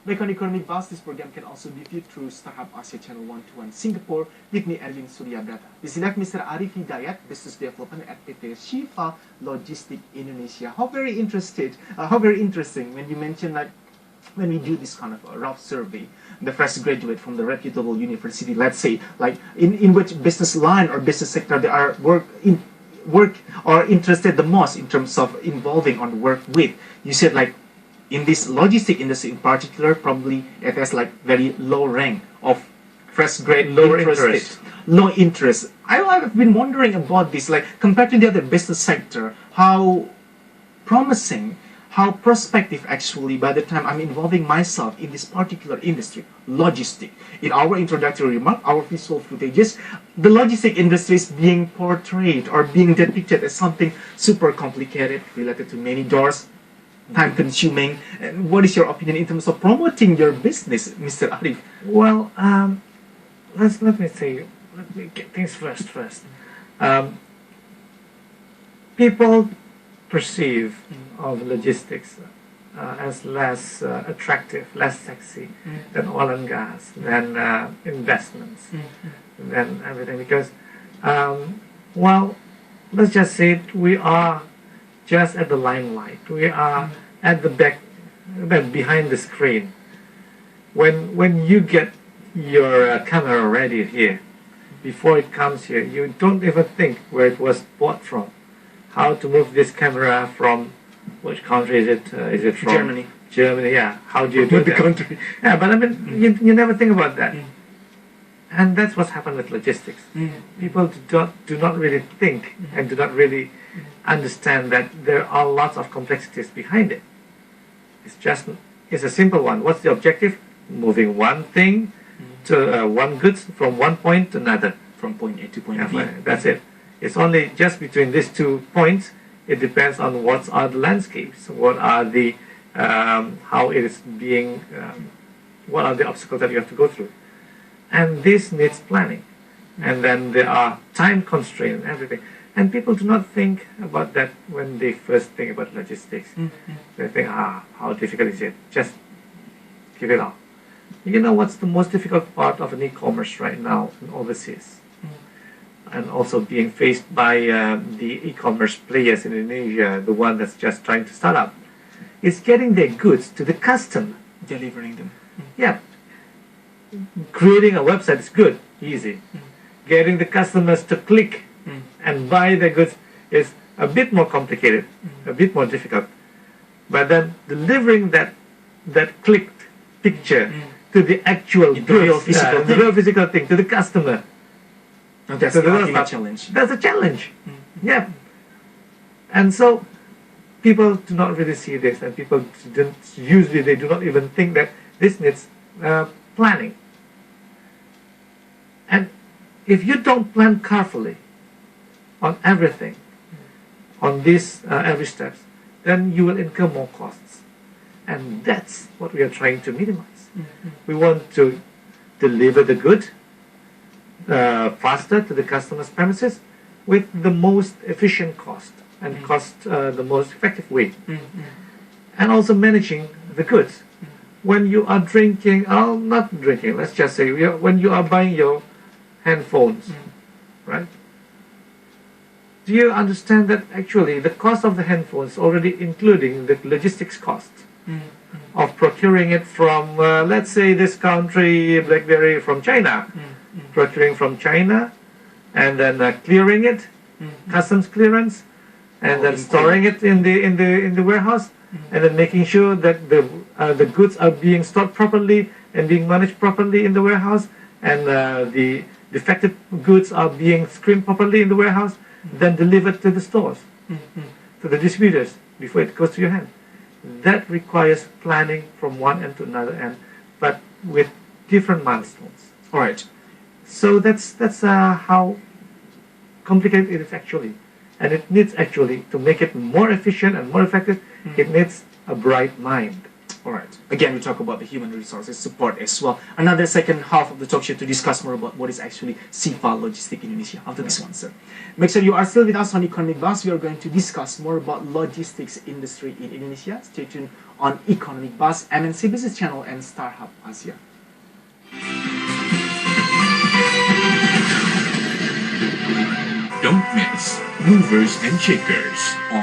Back on Economic Buzz, this program can also be viewed through Startup Asia Channel 121 Singapore with me, Erwin Suryabrata. This is Mr. Arif Hidayat, Business Development at PT Shifa Logistik Indonesia. How very interesting when you mention like when we do this kind of a rough survey, the fresh graduate from the reputable university, let's say, like in which business line or business sector they are work or interested the most in terms of involving on work with. You said like in this logistic industry in particular, probably it has like very low rank of fresh grade, low interest. I've been wondering about this, like compared to the other business sector, how promising, how prospective actually by the time I'm involving myself in this particular industry, logistic. In our introductory remark, our visual footages, the logistic industry is being portrayed or being depicted as something super complicated, related to many doors, time consuming. And what is your opinion in terms of promoting your business, Mr. Arif? Well, let me get things first. People perceive of logistics as less attractive, less sexy than oil and gas, than investments, than everything. Because, well, let's just say we are just at the limelight. We are at the back, behind the screen. When you get your camera ready here, before it comes here, you don't even think where it was bought from. How to move this camera from which country is it? Is it from Germany? Germany, yeah. How do you do the that? country? Yeah, but I mean, you never think about that. And that's what's happened with logistics. People do not really think and do not really understand that there are lots of complexities behind it. It's a simple one. What's the objective? Moving one thing to one goods from one point to another. From point A to point B. That's it. It's only just between these 2 points. It depends on what are the landscapes, what are the how it is being, what are the obstacles that you have to go through, and this needs planning. And then there are time constraints and everything. And people do not think about that when they first think about logistics. They think, how difficult is it? Just give it up. You know what's the most difficult part of an e-commerce right now in overseas? And also being faced by the e-commerce players in Indonesia, the one that's just trying to start up, is getting their goods to the customer. Delivering them. Yeah. Creating a website is good, easy. Getting the customers to click and buy their goods is a bit more complicated, a bit more difficult. But then delivering that clicked picture to the actual the real physical thing, to the customer. That's the ultimate challenge. That's a challenge. Yeah. And so people do not really see this, and people usually do not even think that this needs planning. And if you don't plan carefully on everything, on these every steps, then you will incur more costs. And that's what we are trying to minimize. We want to deliver the good faster to the customer's premises with the most efficient cost and the most effective way. And also managing the goods. When you are not drinking, let's just say, when you are buying your handphones, right? Do you understand that actually the cost of the handphones is already including the logistics cost of procuring it from, let's say, this country, BlackBerry, from China? Procuring from China, and then clearing it, customs clearance, and then storing it in the warehouse, and then making sure that the goods are being stored properly and being managed properly in the warehouse, and the defective goods are being screened properly in the warehouse, then delivered to the stores, to the distributors before it goes to your hand. That requires planning from one end to another end, but with different milestones. All right. So that's how complicated it is actually. And it needs actually, to make it more efficient and more effective, it needs a bright mind. Alright. Again, we talk about the human resources support as well. Another second half of the talk show to discuss more about what is actually SIFA Logistik Indonesia after this one, sir. Make sure you are still with us on Economic Buzz. We are going to discuss more about logistics industry in Indonesia. Stay tuned on Economic Buzz, MNC Business Channel, and StarHub Asia. Don't miss Movers and Shakers on